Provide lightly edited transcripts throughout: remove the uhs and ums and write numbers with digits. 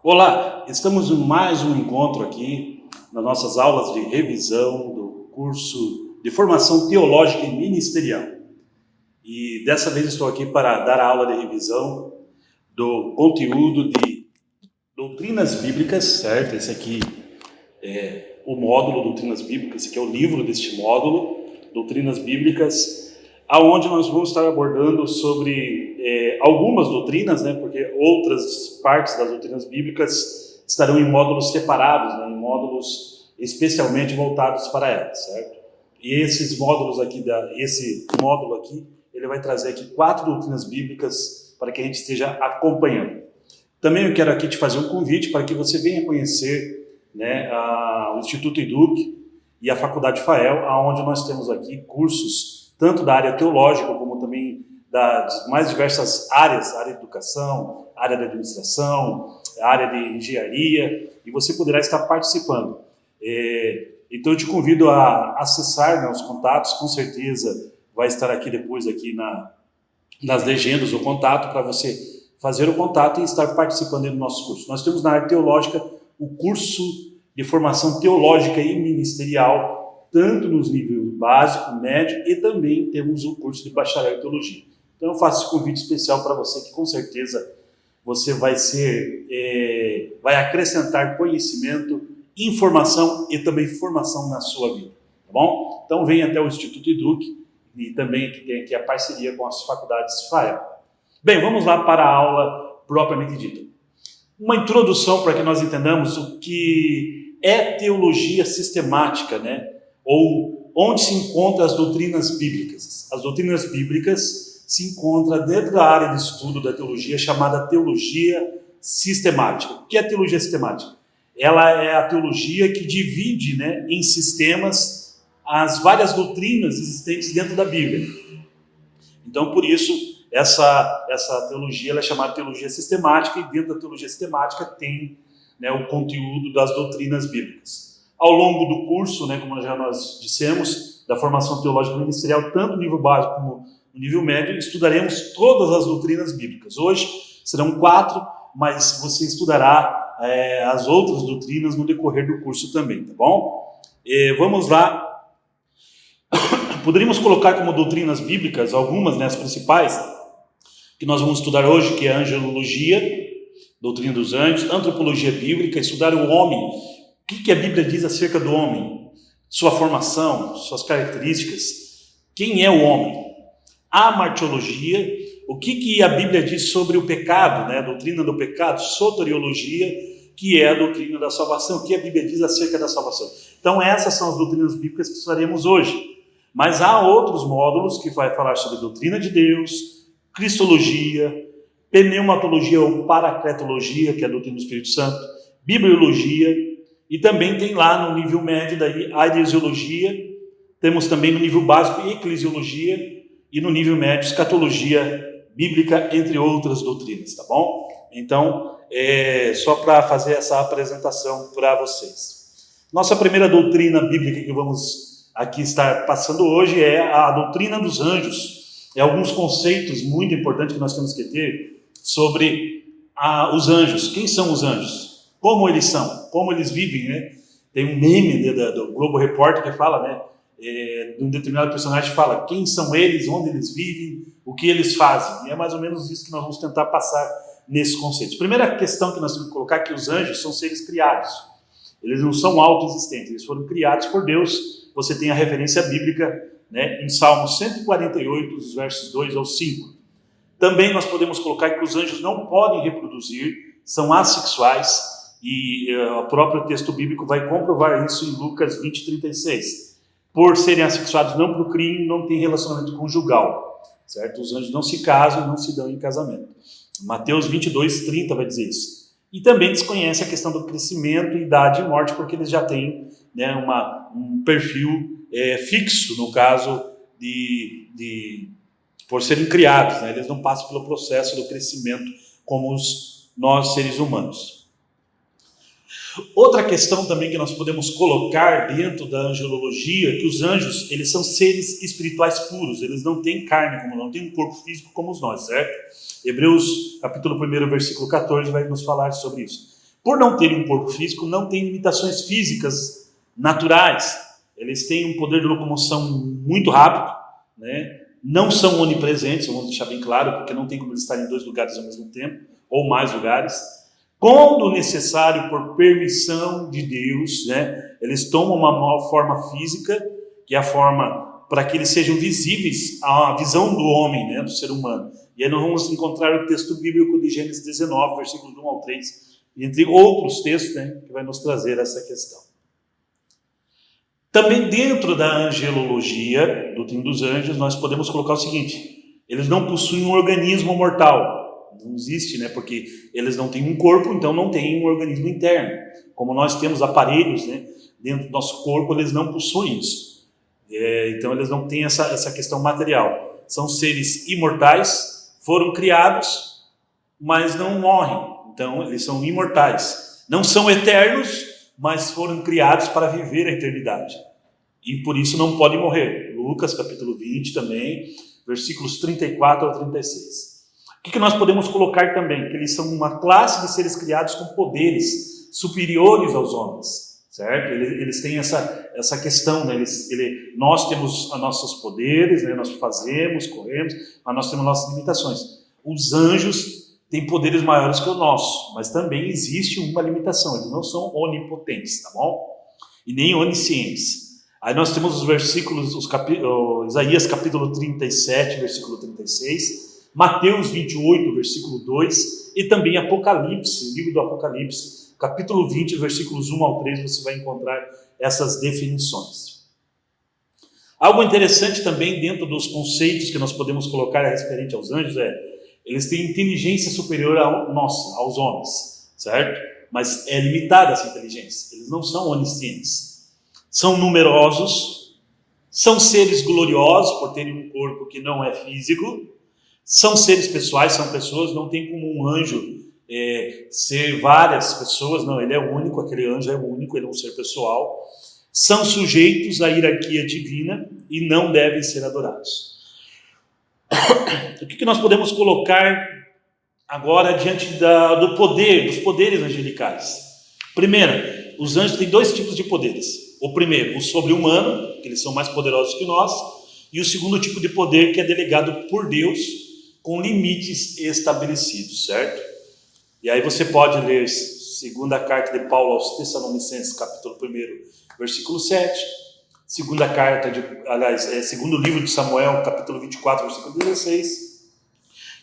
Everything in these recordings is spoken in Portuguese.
Olá, estamos em mais um encontro aqui nas nossas aulas de revisão do curso de formação teológica e ministerial. E dessa vez estou aqui para dar a aula de revisão do conteúdo de doutrinas bíblicas, certo? Esse aqui é o módulo Doutrinas Bíblicas, esse aqui é o livro deste módulo, Doutrinas Bíblicas, aonde nós vamos estar abordando sobre algumas doutrinas, né, porque outras partes das doutrinas bíblicas estarão em módulos separados, né, em módulos especialmente voltados para elas, certo? E esses módulos aqui, esse módulo aqui, ele vai trazer aqui 4 doutrinas bíblicas para que a gente esteja acompanhando. Também eu quero aqui te fazer um convite para que você venha conhecer, né, o Instituto Educ e a Faculdade Fael, onde nós temos aqui cursos tanto da área teológica como também das mais diversas áreas, área de educação, área de administração, área de engenharia, e você poderá estar participando. Então eu te convido a acessar, né, os contatos, com certeza vai estar aqui depois aqui nas legendas o contato para você fazer o contato e estar participando do nosso curso. Nós temos na área teológica o curso de formação teológica e ministerial, tanto nos níveis básico, médio, e também temos o curso de bacharel em teologia. Então eu faço esse convite especial para você, que com certeza você vai acrescentar conhecimento, informação e também formação na sua vida, tá bom? Então venha até o Instituto Educ e também que tem aqui a parceria com as faculdades FAEL. Bem, vamos lá para a aula propriamente dita. Uma introdução para que nós entendamos o que é teologia sistemática, né? Ou onde se encontram as doutrinas bíblicas. As doutrinas bíblicas se encontram dentro da área de estudo da teologia chamada teologia sistemática. O que é teologia sistemática? Ela é a teologia que divide, né, em sistemas as várias doutrinas existentes dentro da Bíblia. Então, por isso, essa teologia ela é chamada teologia sistemática, e dentro da teologia sistemática tem, né, o conteúdo das doutrinas bíblicas. Ao longo do curso, né, como nós dissemos, da formação teológica ministerial, tanto no nível básico como no nível médio, estudaremos todas as doutrinas bíblicas. Hoje serão 4, mas você estudará as outras doutrinas no decorrer do curso também, tá bom? Vamos lá. Poderíamos colocar como doutrinas bíblicas algumas, né, as principais, que nós vamos estudar hoje, que é a angelologia, doutrina dos anjos, antropologia bíblica, estudar o homem. O que a Bíblia diz acerca do homem? Sua formação, suas características. Quem é o homem? A martiologia. O que a Bíblia diz sobre o pecado, né? A doutrina do pecado. Soteriologia, que é a doutrina da salvação. O que a Bíblia diz acerca da salvação? Então essas são as doutrinas bíblicas que estudaremos hoje. Mas há outros módulos que vai falar sobre a doutrina de Deus, cristologia, pneumatologia ou paracletologia, que é a doutrina do Espírito Santo, bibliologia, e também tem lá no nível médio daí a heresiologia, temos também no nível básico eclesiologia, e no nível médio escatologia bíblica, entre outras doutrinas, tá bom? Então, só para fazer essa apresentação para vocês. Nossa primeira doutrina bíblica que vamos aqui estar passando hoje é a doutrina dos anjos. Alguns conceitos muito importantes que nós temos que ter sobre os anjos. Quem são os anjos? Como eles são? Como eles vivem, né? Tem um meme do Globo Repórter que fala, né? De um determinado personagem fala quem são eles, onde eles vivem, o que eles fazem. E é mais ou menos isso que nós vamos tentar passar nesses conceitos. Primeira questão que nós temos que colocar é que os anjos são seres criados. Eles não são autoexistentes, eles foram criados por Deus. Você tem a referência bíblica, né, em Salmo 148, os versos 2 ao 5. Também nós podemos colocar que os anjos não podem reproduzir, são assexuais, e o próprio texto bíblico vai comprovar isso em Lucas 20, 36. Por serem assexuados, não procriam, não têm relacionamento conjugal, certo? Os anjos não se casam, não se dão em casamento. Mateus 22, 30 vai dizer isso. E também desconhece a questão do crescimento, idade e morte, porque eles já têm, né, um perfil fixo, no caso por serem criados, né? Eles não passam pelo processo do crescimento como nós seres humanos. Outra questão também que nós podemos colocar dentro da angelologia é que os anjos, eles são seres espirituais puros, eles não têm carne, não têm um corpo físico como nós, certo? Hebreus capítulo 1, versículo 14 vai nos falar sobre isso. por não terem um corpo físico, não têm limitações físicas naturais. Eles têm um poder de locomoção muito rápido, né? Não são onipresentes, vamos deixar bem claro, porque não tem como eles estarem em 2 lugares ao mesmo tempo, ou mais lugares. Quando necessário, por permissão de Deus, né? Eles tomam uma forma física, que é a forma para que eles sejam visíveis à visão do homem, né? Do ser humano. E aí nós vamos encontrar o texto bíblico de Gênesis 19, versículos 1 ao 3, entre outros textos, né? Que vai nos trazer essa questão. Também dentro da angelologia, doutrina dos anjos, nós podemos colocar o seguinte: eles não possuem um organismo mortal. Não existe, né? Porque eles não têm um corpo, então não têm um organismo interno. Como nós temos aparelhos, né, dentro do nosso corpo, eles não possuem isso. Então eles não têm essa questão material. São seres imortais, foram criados, mas não morrem. Então eles são imortais. Não são eternos, mas foram criados para viver a eternidade. E por isso não podem morrer. Lucas capítulo 20 também, versículos 34 ao 36. O que nós podemos colocar também? Que eles são uma classe de seres criados com poderes superiores aos homens, certo? Eles têm essa questão, né? Nós temos os nossos poderes, né? Nós fazemos, corremos, mas nós temos nossas limitações. Os anjos têm poderes maiores que o nosso, mas também existe uma limitação. Eles não são onipotentes, tá bom? E nem oniscientes. Aí nós temos os versículos, Isaías capítulo 37, versículo 36, Mateus 28, versículo 2, e também Apocalipse, o livro do Apocalipse, capítulo 20, versículos 1 ao 3, você vai encontrar essas definições. Algo interessante também dentro dos conceitos que nós podemos colocar referente aos anjos eles têm inteligência superior à nossa, aos homens, certo? Mas é limitada essa inteligência, eles não são oniscientes. São numerosos, são seres gloriosos por terem um corpo que não é físico, são seres pessoais, são pessoas, não tem como um anjo ser várias pessoas, não, ele é único, aquele anjo é único, ele é um ser pessoal, são sujeitos à hierarquia divina e não devem ser adorados. O que nós podemos colocar agora diante do poder, dos poderes angelicais? Primeiro, os anjos têm 2 tipos de poderes. O primeiro, o sobre-humano, que eles são mais poderosos que nós, e o segundo tipo de poder que é delegado por Deus com limites estabelecidos, certo? E aí você pode ler segunda carta de Paulo aos Tessalonicenses, capítulo 1, versículo 7, segundo livro de Samuel, capítulo 24, versículo 16,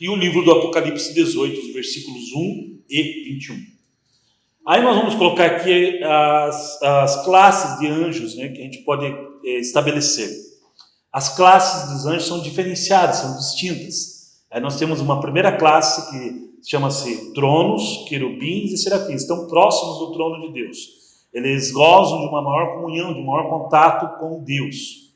e o livro do Apocalipse 18, os versículos 1 e 21. Aí nós vamos colocar aqui as classes de anjos, né, que a gente pode estabelecer. As classes dos anjos são diferenciadas, são distintas. Aí nós temos uma primeira classe que chama-se tronos, querubins e serafins. Estão próximos do trono de Deus. Eles gozam de uma maior comunhão, de um maior contato com Deus.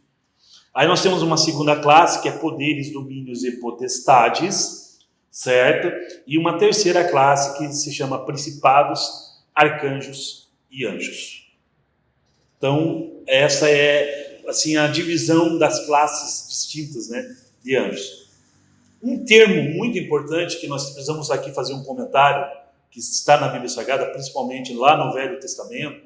Aí nós temos uma segunda classe que é poderes, domínios e potestades, certo? E uma terceira classe que se chama principados, arcanjos e anjos. Então, essa é assim a divisão das classes distintas, né, de anjos. Um termo muito importante que nós precisamos aqui fazer um comentário, que está na Bíblia Sagrada, principalmente lá no Velho Testamento,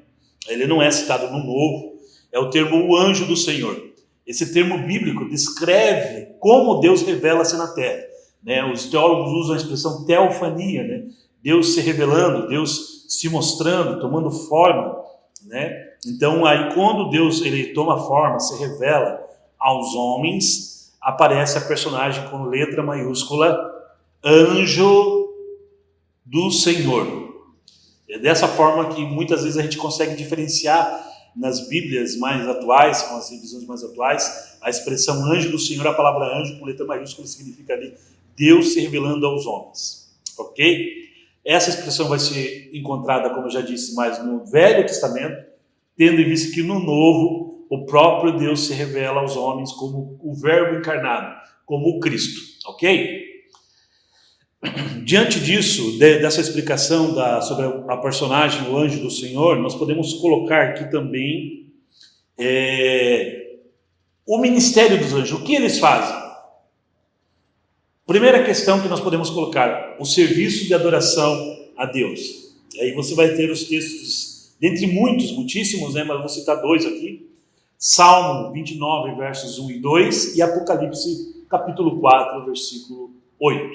ele não é citado no Novo, é o termo o anjo do Senhor. Esse termo bíblico descreve como Deus revela-se na terra, né? Os teólogos usam a expressão teofania, né? Deus se revelando, Deus se mostrando, tomando forma, né? Então, aí quando Deus ele toma forma, se revela aos homens, aparece a personagem com letra maiúscula, anjo do Senhor. É dessa forma que muitas vezes a gente consegue diferenciar nas Bíblias mais atuais, com as revisões mais atuais, a expressão anjo do Senhor, a palavra anjo com letra maiúscula significa ali Deus se revelando aos homens, ok? Essa expressão vai ser encontrada, como eu já disse, mais no Velho Testamento, tendo em vista que no Novo, o próprio Deus se revela aos homens como o Verbo encarnado, como o Cristo, ok? Diante disso, dessa explicação sobre a personagem, o anjo do Senhor, nós podemos colocar aqui também o ministério dos anjos. O que eles fazem? Primeira questão que nós podemos colocar, o serviço de adoração a Deus. E aí você vai ter os textos, dentre muitos, muitíssimos, né, mas vou citar dois aqui. Salmo 29, versos 1 e 2 e Apocalipse capítulo 4, versículo 8.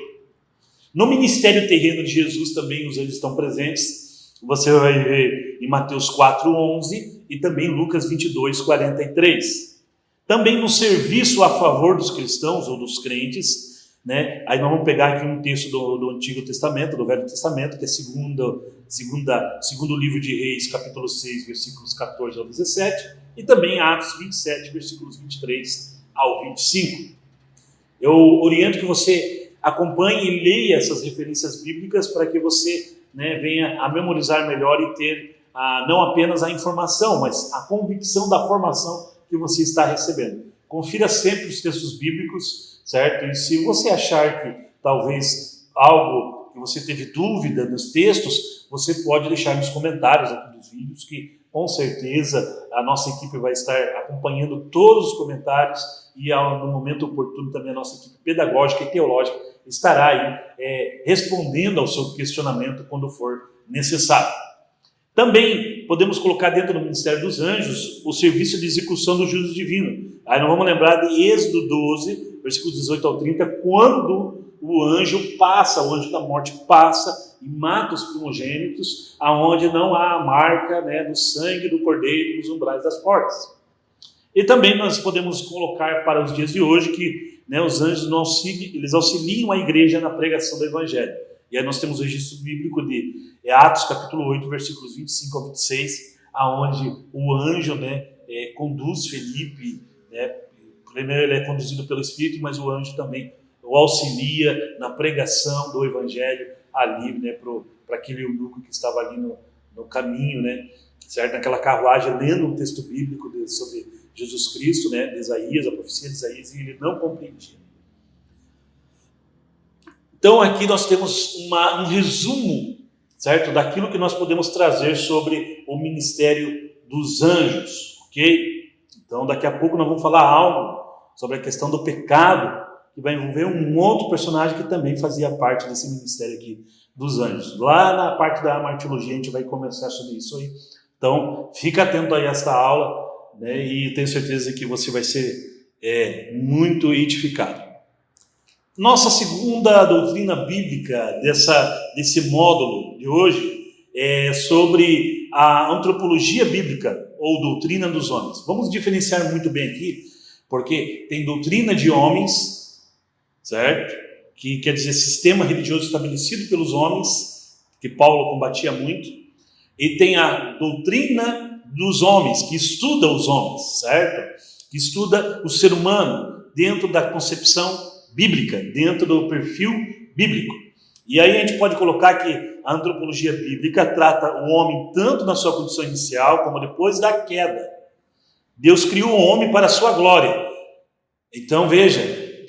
No ministério terreno de Jesus também os anjos estão presentes. Você vai ver em Mateus 4, 11 e também Lucas 22, 43. Também no serviço a favor dos cristãos ou dos crentes, né? Aí nós vamos pegar aqui um texto do Antigo Testamento, do Velho Testamento, que é segundo livro de Reis, capítulo 6, versículos 14 ao 17, e também Atos 27, versículos 23 ao 25. Eu oriento que você acompanhe e leia essas referências bíblicas para que você, né, venha a memorizar melhor e ter não apenas a informação, mas a convicção da formação que você está recebendo. Confira sempre os textos bíblicos, certo? E se você achar que talvez algo que você teve dúvida nos textos, você pode deixar nos comentários aqui dos vídeos, que com certeza a nossa equipe vai estar acompanhando todos os comentários e no momento oportuno também a nossa equipe pedagógica e teológica estará aí respondendo ao seu questionamento quando for necessário. Também podemos colocar dentro do Ministério dos Anjos o serviço de execução do juízo divino. Aí nós vamos lembrar de Êxodo 12, versículos 18 ao 30, quando o anjo da morte passa e mata os primogênitos, aonde não há a marca, né, do sangue do cordeiro nos umbrais das portas. E também nós podemos colocar para os dias de hoje que, né, os anjos eles auxiliam a igreja na pregação do evangelho. E aí nós temos o registro bíblico de Atos capítulo 8, versículos 25 ao 26, aonde o anjo, né, conduz Felipe, né, primeiro ele é conduzido pelo Espírito, mas o anjo também o auxilia na pregação do evangelho ali, né, para aquele eunuco que estava ali no caminho, né, certo? Naquela carruagem, lendo um texto bíblico sobre Jesus Cristo, né, de Isaías, a profecia de Isaías, e ele não compreendia. Então aqui nós temos um resumo, certo, daquilo que nós podemos trazer sobre o ministério dos anjos, ok? Então daqui a pouco nós vamos falar algo sobre a questão do pecado, que vai envolver um outro personagem que também fazia parte desse ministério aqui dos anjos. Lá na parte da martirologia a gente vai conversar sobre isso aí. Então fica atento aí a essa aula, né, e tenho certeza que você vai ser muito edificado. Nossa segunda doutrina bíblica desse módulo de hoje é sobre a antropologia bíblica ou doutrina dos homens. Vamos diferenciar muito bem aqui, porque tem doutrina de homens, certo? Que quer dizer sistema religioso estabelecido pelos homens, que Paulo combatia muito, e tem a doutrina dos homens, que estuda os homens, certo? Que estuda o ser humano dentro da concepção bíblica, dentro do perfil bíblico. E aí a gente pode colocar que a antropologia bíblica trata o homem tanto na sua condição inicial, como depois da queda. Deus criou o homem para a sua glória. Então veja,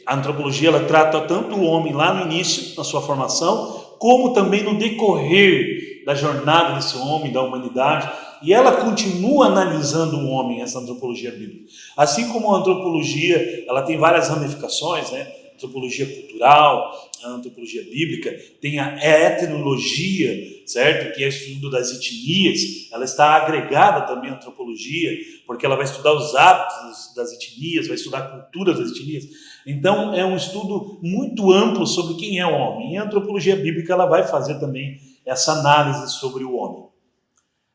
a antropologia ela trata tanto o homem lá no início, na sua formação, como também no decorrer da jornada desse homem, da humanidade, e ela continua analisando o homem, essa antropologia bíblica. Assim como a antropologia, ela tem várias ramificações, né? Antropologia cultural, a antropologia bíblica, tem a etnologia, certo? Que é o estudo das etnias, ela está agregada também à antropologia, porque ela vai estudar os hábitos das etnias, vai estudar a cultura das etnias. Então, é um estudo muito amplo sobre quem é o homem. E a antropologia bíblica ela vai fazer também essa análise sobre o homem.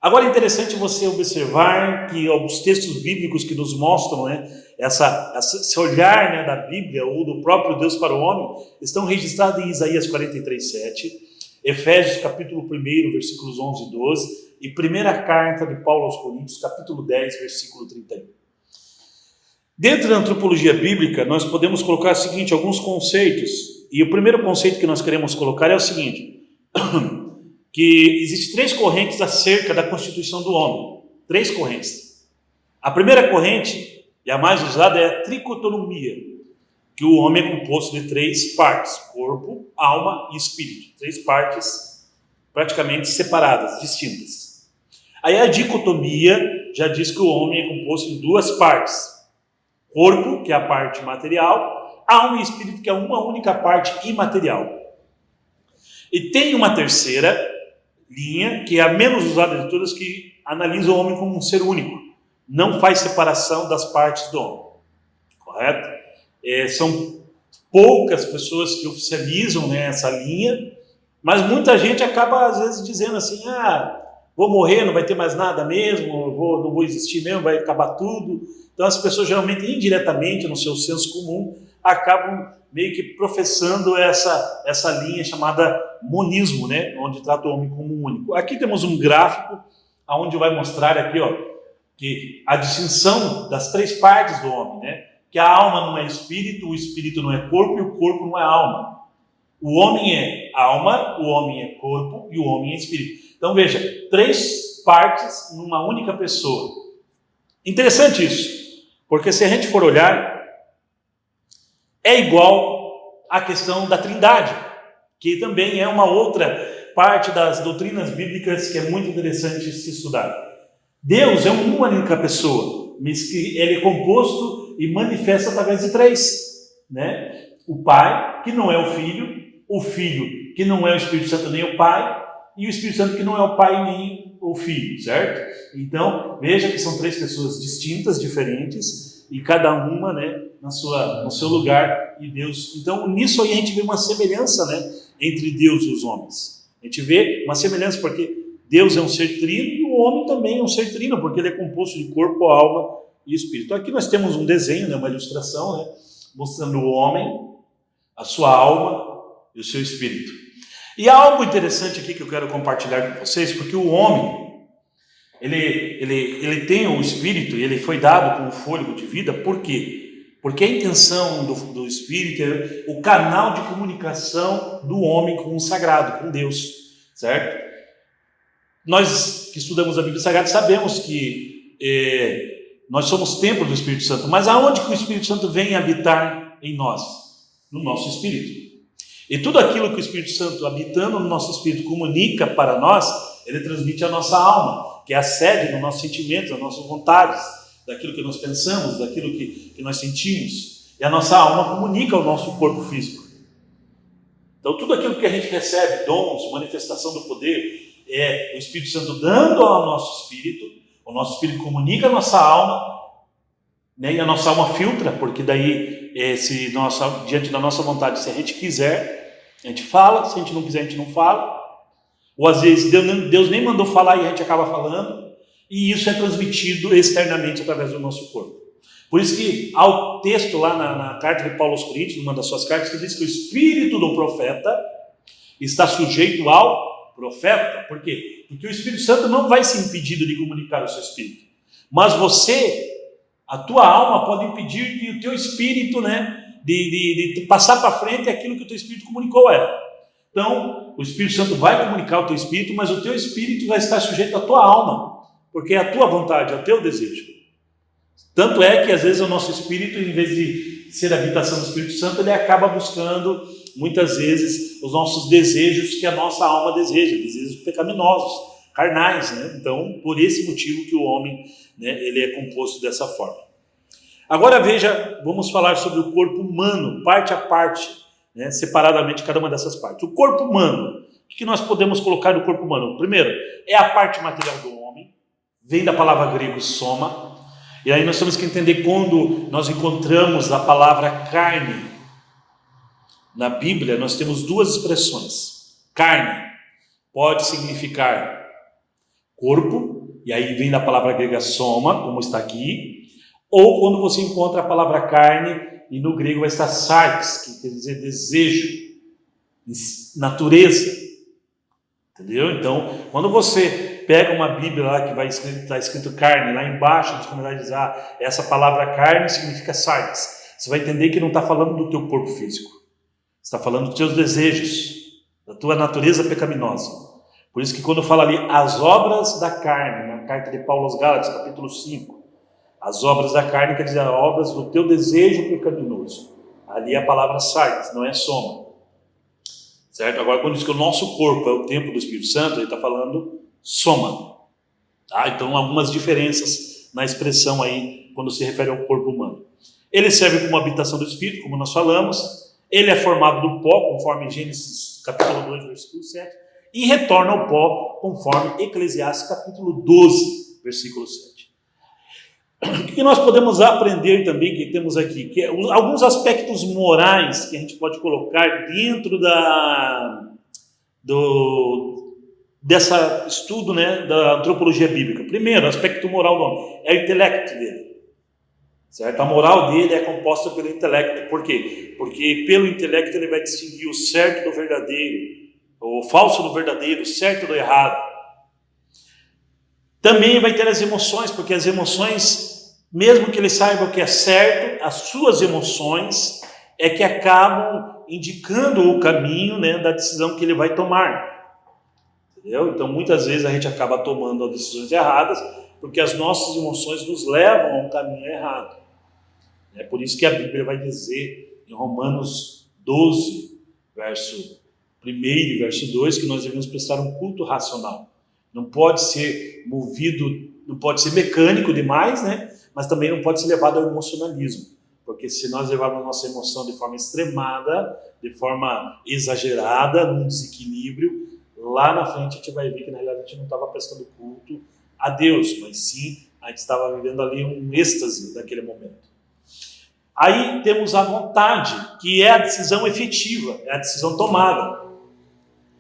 Agora é interessante você observar que os textos bíblicos que nos mostram, né, esse olhar, né, da Bíblia ou do próprio Deus para o homem estão registrados em Isaías 43:7, Efésios capítulo 1, versículos 11 e 12 e primeira carta de Paulo aos Coríntios, capítulo 10, versículo 31. Dentro da antropologia bíblica, nós podemos colocar o seguinte, alguns conceitos, e o primeiro conceito que nós queremos colocar é o seguinte, que existem 3 correntes acerca da constituição do homem. 3 correntes. A primeira corrente, e a mais usada, é a tricotomia, que o homem é composto de 3 partes, corpo, alma e espírito. 3 partes praticamente separadas, distintas. Aí a dicotomia já diz que o homem é composto de 2 partes, corpo, que é a parte material, alma e espírito, que é uma única parte imaterial. E tem uma terceira, linha, que é a menos usada de todas, que analisa o homem como um ser único. Não faz separação das partes do homem. Correto? São poucas pessoas que oficializam, né, essa linha, mas muita gente acaba às vezes dizendo assim, vou morrer, não vai ter mais nada mesmo, não vou existir mesmo, vai acabar tudo. Então as pessoas geralmente, indiretamente, no seu senso comum, acabam meio que professando essa linha chamada monismo, né, onde trata o homem como único. Aqui temos um gráfico onde vai mostrar aqui, que a distinção das três partes do homem, né, que a alma não é espírito, o espírito não é corpo e o corpo não é alma. O homem é alma, o homem é corpo e o homem é espírito. Então veja, três partes numa única pessoa. Interessante isso, porque se a gente for olhar, é igual à questão da Trindade, que também é uma outra parte das doutrinas bíblicas que é muito interessante se estudar. Deus é uma única pessoa, mas que ele é composto e manifesta através de três, né? O Pai, que não é o Filho, que não é o Espírito Santo nem o Pai, e o Espírito Santo, que não é o Pai nem o Filho, certo? Então, veja que são três pessoas distintas, diferentes, e cada uma, né, no seu lugar, e Deus. Então, nisso aí a gente vê uma semelhança, né, entre Deus e os homens. A gente vê uma semelhança, porque Deus é um ser trino e o homem também é um ser trino, porque ele é composto de corpo, alma e espírito. Então, aqui nós temos um desenho, né, uma ilustração, né, mostrando o homem, a sua alma e o seu espírito. E há algo interessante aqui que eu quero compartilhar com vocês, porque o homem, ele tem o espírito, e ele foi dado com o fôlego de vida. Por quê? Porque a intenção do espírito é o canal de comunicação do homem com o sagrado, com Deus, certo? Nós que estudamos a Bíblia Sagrada sabemos que nós somos templo do Espírito Santo, mas aonde que o Espírito Santo vem habitar em nós? No nosso espírito. E tudo aquilo que o Espírito Santo, habitando no nosso espírito, comunica para nós, ele transmite à nossa alma, que é a sede dos nossos sentimentos, das nossas vontades, daquilo que nós pensamos, daquilo que nós sentimos. E a nossa alma comunica ao nosso corpo físico. Então tudo aquilo que a gente recebe, dons, manifestação do poder, é o Espírito Santo dando ao nosso espírito, o nosso espírito comunica a nossa alma, né, e a nossa alma filtra, porque daí, diante da nossa vontade, se a gente quiser, a gente fala, se a gente não quiser, a gente não fala, ou às vezes Deus nem mandou falar e a gente acaba falando, e isso é transmitido externamente através do nosso corpo. Por isso que há o texto lá na carta de Paulo aos Coríntios, numa das suas cartas, que diz que o espírito do profeta está sujeito ao profeta. Por quê? Porque o Espírito Santo não vai ser impedido de comunicar o seu espírito, mas a tua alma pode impedir que o teu espírito, né, de passar para frente aquilo que o teu espírito comunicou a ela. Então, o Espírito Santo vai comunicar o teu espírito, mas o teu espírito vai estar sujeito à tua alma, porque é a tua vontade, é o teu desejo. Tanto é que às vezes o nosso espírito, em vez de ser a habitação do Espírito Santo, ele acaba buscando muitas vezes os nossos desejos que a nossa alma deseja, desejos pecaminosos, carnais, né? Então, por esse motivo que o homem, né, ele é composto dessa forma. Agora veja, vamos falar sobre o corpo humano, parte a parte, né, separadamente cada uma dessas partes. O corpo humano, o que nós podemos colocar no corpo humano? Primeiro, é a parte material do homem, vem da palavra grega soma, e aí nós temos que entender quando nós encontramos a palavra carne. Na Bíblia nós temos duas expressões. Carne pode significar corpo, e aí vem da palavra grega soma, como está aqui, ou quando você encontra a palavra carne, e no grego vai estar sarx, que quer dizer desejo, natureza, entendeu? Então, quando você pega uma Bíblia lá que está escrito carne, lá embaixo, nos comentários, essa palavra carne significa sarx, você vai entender que não está falando do teu corpo físico, está falando dos teus desejos, da tua natureza pecaminosa. Por isso que quando fala ali as obras da carne, na carta de Paulo aos Gálatas, capítulo 5, as obras da carne quer dizer as obras do teu desejo pecaminoso. Ali é a palavra sarx, não é soma. Certo? Agora, quando diz que o nosso corpo é o templo do Espírito Santo, ele está falando soma. Tá? Então, algumas diferenças na expressão aí, quando se refere ao corpo humano. Ele serve como habitação do Espírito, como nós falamos. Ele é formado do pó, conforme Gênesis capítulo 2, versículo 7. e retorna ao pó, conforme Eclesiastes capítulo 12, versículo 7. O que nós podemos aprender também, que temos aqui, que é alguns aspectos morais que a gente pode colocar dentro dessa estudo, né, da antropologia bíblica. Primeiro, aspecto moral do homem, é o intelecto dele. Certo? A moral dele é composta pelo intelecto. Por quê? Porque pelo intelecto ele vai distinguir o certo do verdadeiro, o falso do verdadeiro, o certo do errado. Também vai ter as emoções, porque as emoções, mesmo que ele saiba o que é certo, as suas emoções é que acabam indicando o caminho, né, da decisão que ele vai tomar. Entendeu? Então muitas vezes a gente acaba tomando as decisões erradas, porque as nossas emoções nos levam a um caminho errado. É por isso que a Bíblia vai dizer em Romanos 12, verso 1 e verso 2, que nós devemos prestar um culto racional. Não pode ser movido, não pode ser mecânico demais, né? Mas também não pode ser levado ao emocionalismo. Porque se nós levarmos a nossa emoção de forma extremada, de forma exagerada, num desequilíbrio, lá na frente a gente vai ver que na realidade a gente não estava prestando culto a Deus, mas sim a gente estava vivendo ali um êxtase naquele momento. Aí temos a vontade, que é a decisão efetiva, é a decisão tomada.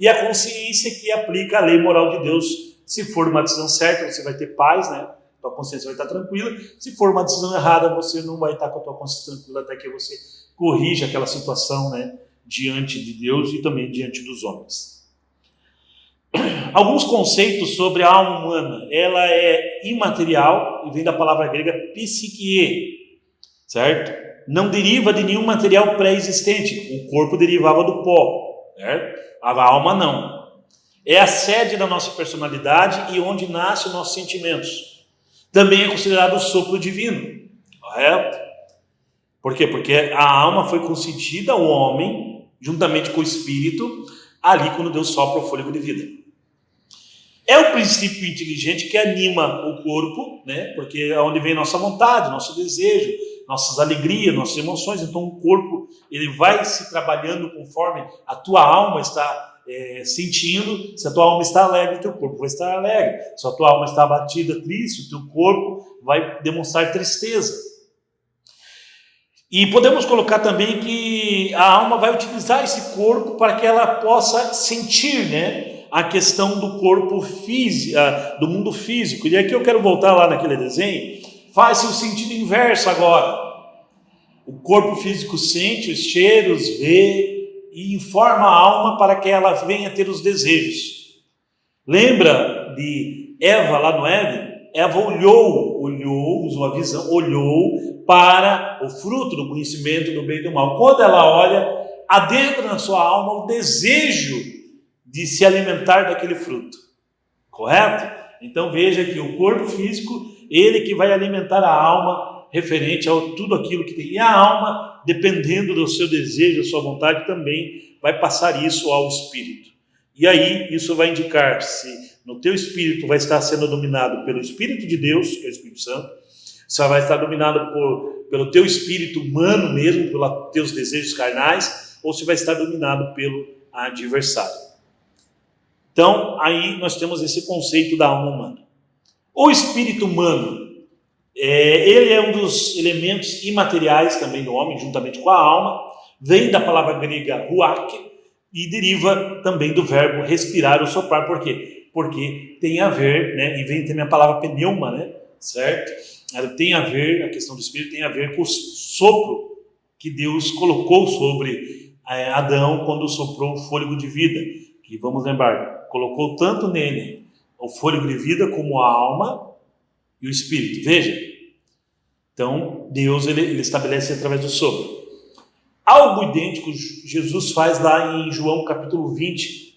E a consciência, que aplica a lei moral de Deus. Se for uma decisão certa, você vai ter paz, né? Tua consciência vai estar tranquila. Se for uma decisão errada, você não vai estar com a tua consciência tranquila até que você corrija aquela situação, né, diante de Deus e também diante dos homens. Alguns conceitos sobre a alma humana. Ela é imaterial e vem da palavra grega psique, certo? Não deriva de nenhum material pré-existente. O corpo derivava do pó, certo? A alma não. É a sede da nossa personalidade e onde nascem os nossos sentimentos. Também é considerado o sopro divino, correto? Por quê? Porque a alma foi concedida ao homem, juntamente com o espírito, ali quando Deus sopra o fôlego de vida. É o princípio inteligente que anima o corpo, né? Porque é onde vem nossa vontade, nosso desejo, nossas alegrias, nossas emoções. Então o corpo ele vai se trabalhando conforme a tua alma está sentindo. Se a tua alma está alegre, o teu corpo vai estar alegre. Se a tua alma está abatida, triste, o teu corpo vai demonstrar tristeza. E podemos colocar também que a alma vai utilizar esse corpo para que ela possa sentir, né, a questão do corpo físico, do mundo físico. E aqui eu quero voltar lá naquele desenho. Faz-se o sentido inverso agora. O corpo físico sente os cheiros, vê e informa a alma para que ela venha ter os desejos. Lembra de Eva lá no Éden? Eva olhou, usou a visão, olhou para o fruto do conhecimento do bem e do mal. Quando ela olha, adentra na sua alma o desejo de se alimentar daquele fruto, correto? Então veja que o corpo físico, ele que vai alimentar a alma referente a tudo aquilo que tem. E a alma, dependendo do seu desejo, da sua vontade, também vai passar isso ao espírito. E aí isso vai indicar se no teu espírito vai estar sendo dominado pelo Espírito de Deus, que é o Espírito Santo, se vai estar dominado pelo teu espírito humano mesmo, pelos teus desejos carnais, ou se vai estar dominado pelo adversário. Então, aí nós temos esse conceito da alma humana. O espírito humano, ele é um dos elementos imateriais também do homem, juntamente com a alma, vem da palavra grega ruach e deriva também do verbo respirar ou soprar. Por quê? Porque tem a ver, né, e vem também a palavra pneuma, né, certo? Ela tem a ver, a questão do espírito tem a ver com o sopro que Deus colocou sobre Adão quando soprou o fôlego de vida. Que vamos lembrar, colocou tanto nele o fôlego de vida como a alma e o espírito. Veja, então Deus ele estabelece através do sopro. Algo idêntico Jesus faz lá em João capítulo 20,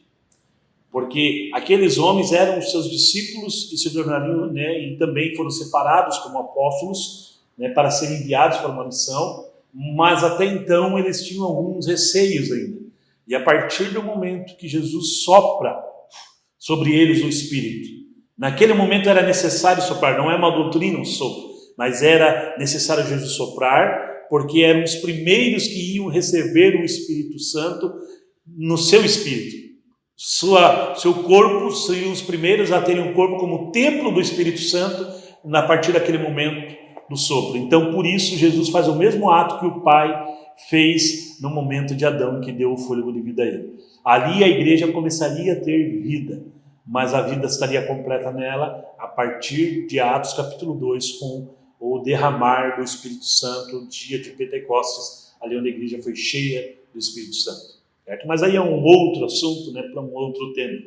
porque aqueles homens eram os seus discípulos e se tornariam, né, e também foram separados como apóstolos, né, para serem enviados para uma missão, mas até então eles tinham alguns receios ainda. E a partir do momento que Jesus sopra sobre eles o Espírito, naquele momento era necessário soprar, não é uma doutrina um sopro, mas era necessário Jesus soprar, porque eram os primeiros que iam receber o Espírito Santo no seu espírito. Seu corpo seriam os primeiros a terem um corpo como templo do Espírito Santo a partir daquele momento do sopro. Então, por isso, Jesus faz o mesmo ato que o Pai fez no momento de Adão, que deu o fôlego de vida a ele. Ali a igreja começaria a ter vida, mas a vida estaria completa nela a partir de Atos capítulo 2, com o derramar do Espírito Santo, o dia de Pentecostes, ali onde a igreja foi cheia do Espírito Santo. Certo? Mas aí é um outro assunto, né, para um outro tema.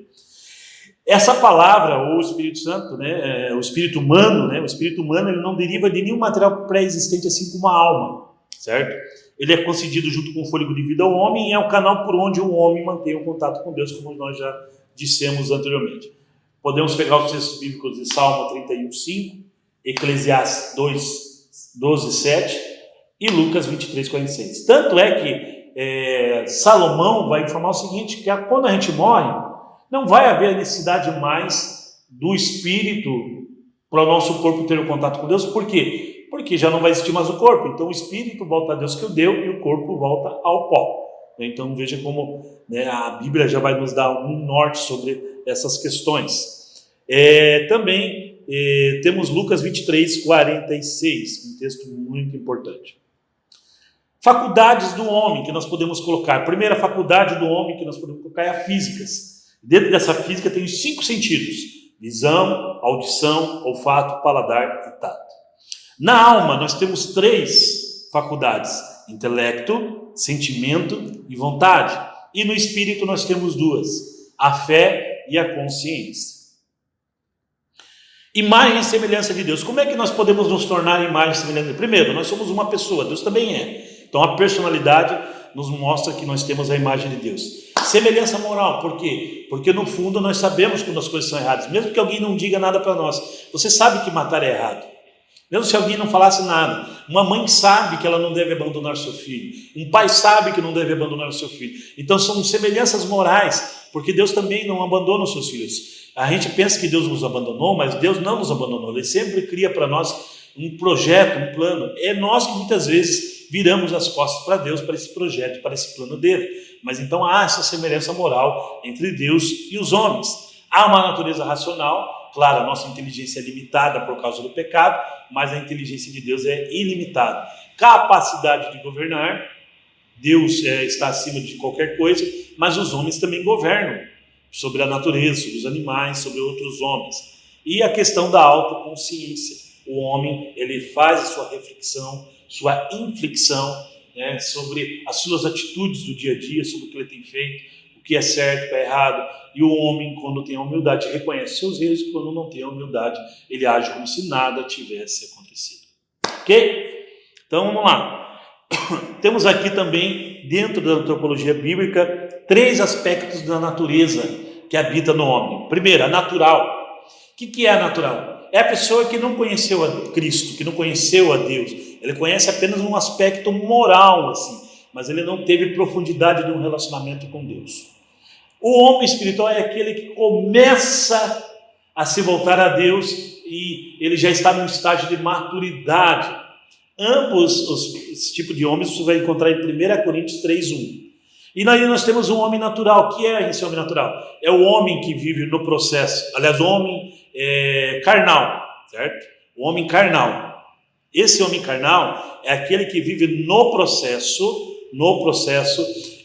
Essa palavra, ou Espírito Santo, né, o Espírito humano, né, o Espírito humano ele não deriva de nenhum material pré-existente, assim como a alma, certo? Ele é concedido junto com o fôlego de vida ao homem e é o canal por onde o homem mantém o contato com Deus, como nós já dissemos anteriormente. Podemos pegar os textos bíblicos de Salmo 31:5, Eclesiastes 2:12-7 e Lucas 23:46. Tanto é que Salomão vai informar o seguinte, que quando a gente morre, não vai haver necessidade mais do Espírito para o nosso corpo ter o contato com Deus. Por quê? Porque já não vai existir mais o corpo. Então o Espírito volta a Deus que o deu e o corpo volta ao pó. Então veja como, né, a Bíblia já vai nos dar um norte sobre essas questões. Também temos Lucas 23:46, um texto muito importante. Faculdades do homem que nós podemos colocar. A primeira faculdade do homem que nós podemos colocar é a física. Dentro dessa física tem os 5 sentidos: visão, audição, olfato, paladar e tato. Na alma nós temos 3 faculdades: intelecto, sentimento e vontade. E no espírito nós temos 2: a fé e a consciência. Imagem e semelhança de Deus. Como é que nós podemos nos tornar imagem e semelhança de Deus? Primeiro, nós somos uma pessoa, Deus também é. Então a personalidade nos mostra que nós temos a imagem de Deus. Semelhança moral, por quê? Porque no fundo nós sabemos quando as coisas são erradas, mesmo que alguém não diga nada para nós. Você sabe que matar é errado, mesmo se alguém não falasse nada. Uma mãe sabe que ela não deve abandonar seu filho, um pai sabe que não deve abandonar o seu filho. Então são semelhanças morais, porque Deus também não abandona os seus filhos. A gente pensa que Deus nos abandonou, mas Deus não nos abandonou. Ele sempre cria para nós um projeto, um plano. É nós que muitas vezes viramos as costas para Deus, para esse projeto, para esse plano dele. Mas então há essa semelhança moral entre Deus e os homens. Há uma natureza racional, claro, a nossa inteligência é limitada por causa do pecado, mas a inteligência de Deus é ilimitada. Capacidade de governar, Deus está acima de qualquer coisa, mas os homens também governam sobre a natureza, sobre os animais, sobre outros homens. E a questão da autoconsciência. O homem, ele faz a sua reflexão, sua inflexão, né, sobre as suas atitudes do dia a dia, sobre o que ele tem feito, o que é certo, o que é errado. E o homem, quando tem a humildade, reconhece seus erros, e quando não tem a humildade, ele age como se nada tivesse acontecido. Ok? Então vamos lá. Temos aqui também, dentro da antropologia bíblica, 3 aspectos da natureza que habita no homem. Primeiro, a natural. O que é a natural? É a pessoa que não conheceu a Cristo, que não conheceu a Deus. Ele conhece apenas um aspecto moral, assim, mas ele não teve profundidade de um relacionamento com Deus. O homem espiritual é aquele que começa a se voltar a Deus e ele já está num estágio de maturidade. Esse tipo de homens você vai encontrar em 1 Coríntios 3:1. E aí nós temos um homem natural. O que é esse homem natural? É o homem que vive no processo. Aliás, o homem carnal, certo? O homem carnal. Esse homem carnal é aquele que vive no processo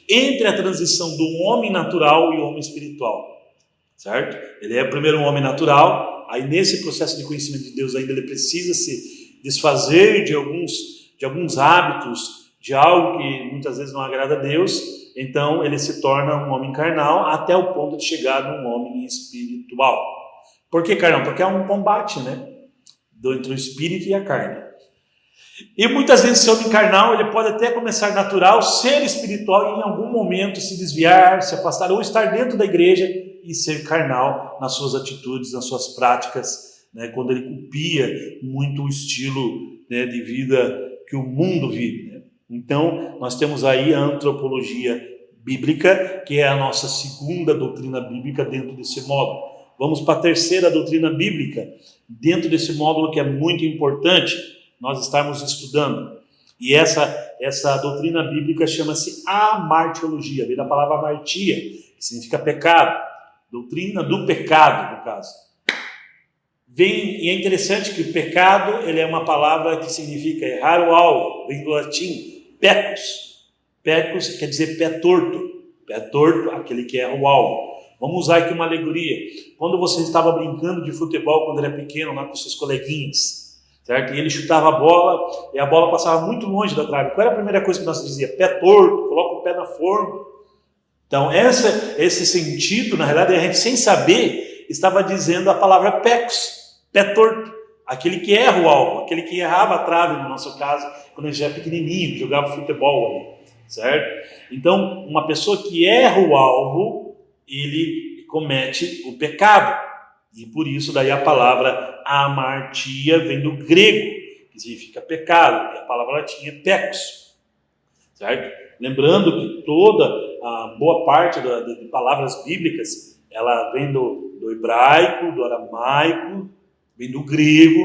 entre a transição do homem natural e o homem espiritual, certo? Ele é primeiro um homem natural, aí nesse processo de conhecimento de Deus ainda ele precisa se desfazer de alguns hábitos, de algo que muitas vezes não agrada a Deus. Então ele se torna um homem carnal até o ponto de chegar num homem espiritual. Por que carnal? Porque há um combate, né, entre o espírito e a carne. E muitas vezes esse homem carnal, ele pode até começar natural, ser espiritual e em algum momento se desviar, se afastar, ou estar dentro da igreja e ser carnal nas suas atitudes, nas suas práticas, né, quando ele copia muito o estilo, né, de vida que o mundo vive, né? Então, nós temos aí a antropologia bíblica, que é a nossa segunda doutrina bíblica dentro desse módulo. Vamos para a terceira doutrina bíblica, dentro desse módulo que é muito importante nós estarmos estudando. E essa doutrina bíblica chama-se amartiologia, vem da palavra amartia, que significa pecado. Doutrina do pecado, no caso. E é interessante que o pecado, ele é uma palavra que significa errar o alvo, vem do latim pecus. Pecus quer dizer pé torto. Pé torto, aquele que erra o alvo. Vamos usar aqui uma alegoria. Quando você estava brincando de futebol quando era pequeno, lá com seus coleguinhas, certo? E ele chutava a bola e a bola passava muito longe da trave. Qual era a primeira coisa que nós dizia? Pé torto, coloca o pé na forma. Então, esse sentido, na realidade, a gente sem saber estava dizendo a palavra pecus, pé torto. Aquele que erra o alvo, aquele que errava a trave, no nosso caso, quando a gente era pequenininho, jogava futebol ali, certo? Então, uma pessoa que erra o alvo, ele comete o pecado. E por isso daí a palavra amartia vem do grego, que significa pecado, e a palavra latim é pecus, certo? Lembrando que toda a boa parte de palavras bíblicas, ela vem do hebraico, do aramaico, vem do grego,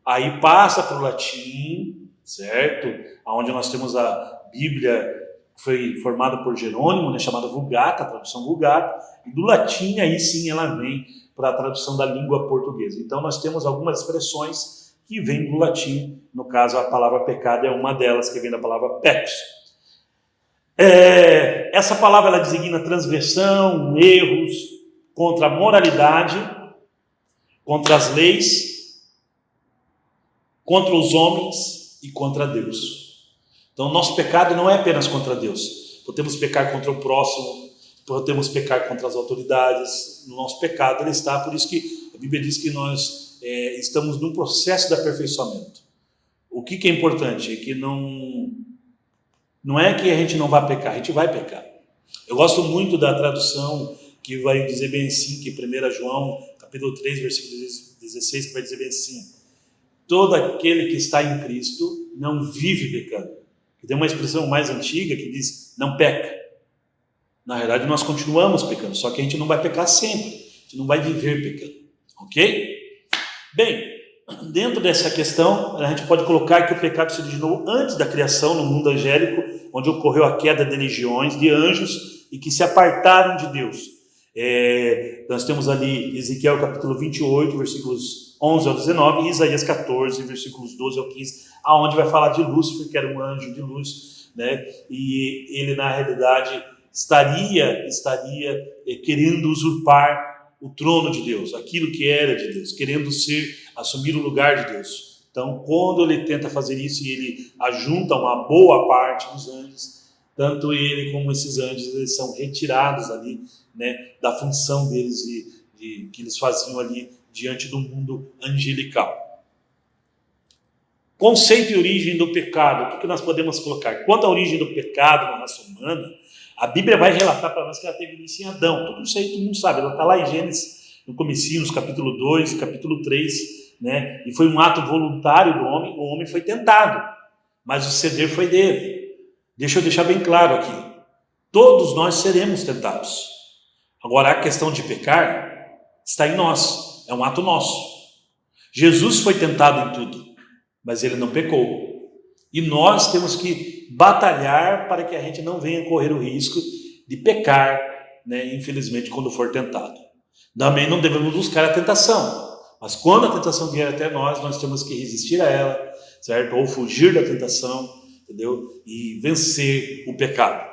aí passa para o latim, certo? Onde nós temos a Bíblia, que foi formada por Jerônimo, né, chamada Vulgata, a tradução Vulgata, e do latim aí sim ela vem para a tradução da língua portuguesa. Então nós temos algumas expressões que vêm do latim, no caso a palavra pecado é uma delas, que vem da palavra pecus. Essa palavra ela designa transgressão, erros contra a moralidade, contra as leis, contra os homens e contra Deus. Então, nosso pecado não é apenas contra Deus. Podemos pecar contra o próximo, podemos pecar contra as autoridades. No nosso pecado ele está, por isso que a Bíblia diz que nós estamos num processo de aperfeiçoamento. O que é importante é que não é que a gente não vai pecar, a gente vai pecar. Eu gosto muito da tradução que vai dizer bem assim, que 1 João, capítulo 3, versículo 16, que vai dizer bem assim: todo aquele que está em Cristo não vive pecando. Que tem uma expressão mais antiga que diz, não peca. Na verdade, nós continuamos pecando, só que a gente não vai pecar sempre, a gente não vai viver pecando, ok? Bem, dentro dessa questão, a gente pode colocar que o pecado se originou antes da criação, no mundo angélico, onde ocorreu a queda de legiões, de anjos, e que se apartaram de Deus. Nós temos ali Ezequiel capítulo 28, versículos 11 ao 19, e Isaías 14, versículos 12 ao 15, aonde vai falar de Lúcifer, que era um anjo de luz, né? E ele, na realidade, estaria querendo usurpar o trono de Deus, aquilo que era de Deus, querendo assumir o lugar de Deus. Então, quando ele tenta fazer isso e ele ajunta uma boa parte dos anjos, tanto ele como esses anjos, eles são retirados ali, né, da função deles que eles faziam ali diante do mundo angelical. Conceito e origem do pecado, o que nós podemos colocar? Quanto à origem do pecado na raça humana, a Bíblia vai relatar para nós que ela teve início em Adão. Tudo isso aí todo mundo sabe, ela está lá em Gênesis, no comecinho, nos capítulo 2 e capítulo 3, né? E foi um ato voluntário do homem, o homem foi tentado, mas o ceder foi dele. Deixa eu deixar bem claro aqui, todos nós seremos tentados. Agora, a questão de pecar está em nós, é um ato nosso. Jesus foi tentado em tudo, mas ele não pecou. E nós temos que batalhar para que a gente não venha correr o risco de pecar, né, infelizmente, quando for tentado. Também não devemos buscar a tentação, mas quando a tentação vier até nós, nós temos que resistir a ela, certo? Ou fugir da tentação, entendeu? E vencer o pecado.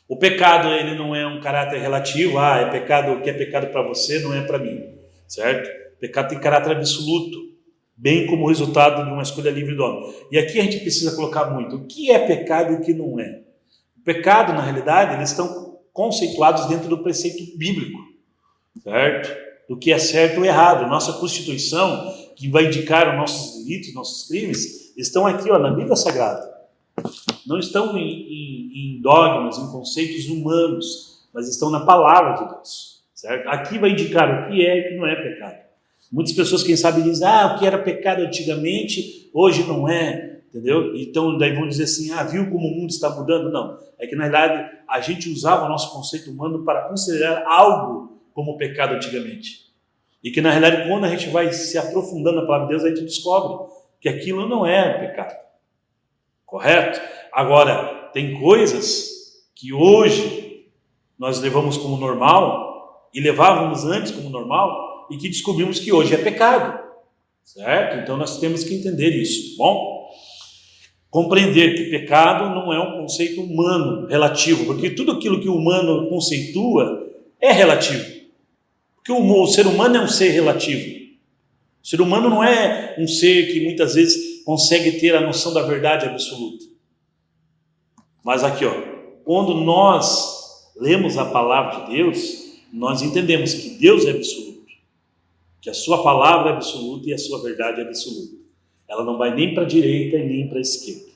O pecado, ele não é um caráter relativo, é pecado, o que é pecado para você não é para mim, certo? O pecado tem caráter absoluto, bem como resultado de uma escolha livre do homem. E aqui a gente precisa colocar muito, o que é pecado e o que não é. O pecado, na realidade, eles estão conceituados dentro do preceito bíblico, certo? Do que é certo ou errado. Nossa Constituição, que vai indicar os nossos delitos, nossos crimes, estão aqui, na Bíblia Sagrada. Não estão em dogmas, em conceitos humanos, mas estão na palavra de Deus, certo? Aqui vai indicar o que é e o que não é pecado. Muitas pessoas, quem sabe, dizem, o que era pecado antigamente, hoje não é, entendeu? Então, daí vão dizer assim, viu como o mundo está mudando? Não, é que na verdade a gente usava o nosso conceito humano para considerar algo como pecado antigamente. E que na realidade, quando a gente vai se aprofundando na palavra de Deus, a gente descobre que aquilo não é pecado. correto? Agora, tem coisas que hoje nós levamos como normal, e levávamos antes como normal, e que descobrimos que hoje é pecado, certo? Então nós temos que entender isso, tá bom? Compreender que pecado não é um conceito humano, relativo, porque tudo aquilo que o humano conceitua é relativo. Porque o ser humano é um ser relativo. O ser humano não é um ser que muitas vezes consegue ter a noção da verdade absoluta. Mas aqui, quando nós lemos a palavra de Deus, nós entendemos que Deus é absoluto, que a sua palavra é absoluta e a sua verdade é absoluta. Ela não vai nem para a direita e nem para a esquerda.